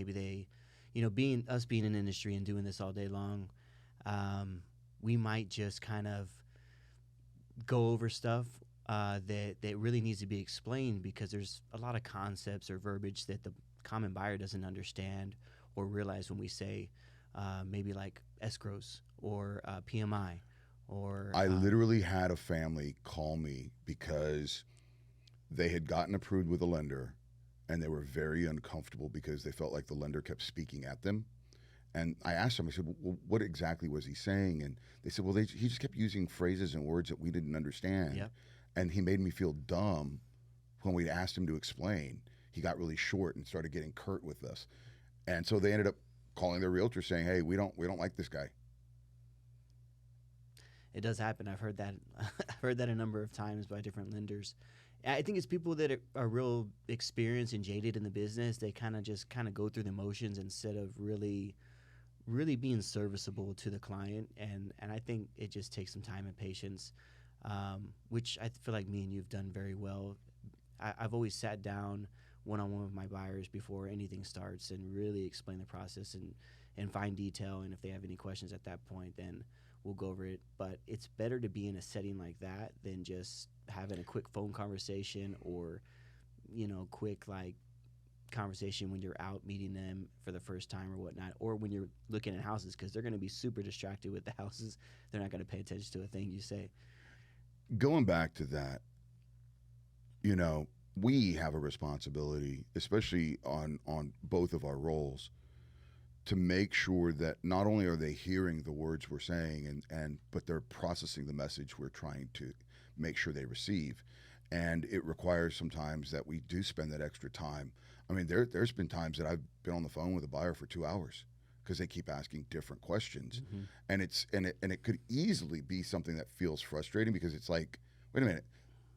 maybe they, being in the industry and doing this all day long, we might just kind of go over stuff that really needs to be explained, because there's a lot of concepts or verbiage that the common buyer doesn't understand or realize when we say maybe like escrows or PMI or I literally had a family call me because they had gotten approved with a lender and they were very uncomfortable because they felt like the lender kept speaking at them. And I asked them, I said, well, what exactly was he saying? And they said, well, he just kept using phrases and words that we didn't understand. Yep. And he made me feel dumb when we asked him to explain. He got really short and started getting curt with us. And so they ended up calling their realtor saying, hey, we don't like this guy. It does happen. I've heard that. I've heard that a number of times by different lenders. I think it's people that are real experienced and jaded in the business. They kind of go through the motions instead of really being serviceable to the client. And I think it just takes some time and patience, which I feel like me and you've done very well. I've always sat down one-on-one with my buyers before anything starts and really explain the process and find detail. And if they have any questions at that point, then we'll go over it. But it's better to be in a setting like that than just having a quick phone conversation or, quick like conversation when you're out meeting them for the first time or whatnot, or when you're looking at houses, because they're going to be super distracted with the houses. They're not going to pay attention to a thing you say. Going back to that, we have a responsibility, especially on both of our roles, to make sure that not only are they hearing the words we're saying but they're processing the message we're trying to make sure they receive. And it requires sometimes that we do spend that extra time. I mean, there's been times that I've been on the phone with a buyer for 2 hours because they keep asking different questions. Mm-hmm. And it could easily be something that feels frustrating because it's like, wait a minute,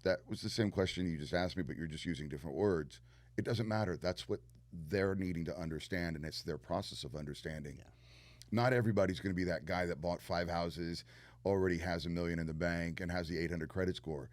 that was the same question you just asked me, but you're just using different words. It doesn't matter. That's what they're needing to understand, and it's their process of understanding. Yeah. Not everybody's going to be that guy that bought 5 houses, already has $1 million in the bank, and has the 800 credit score.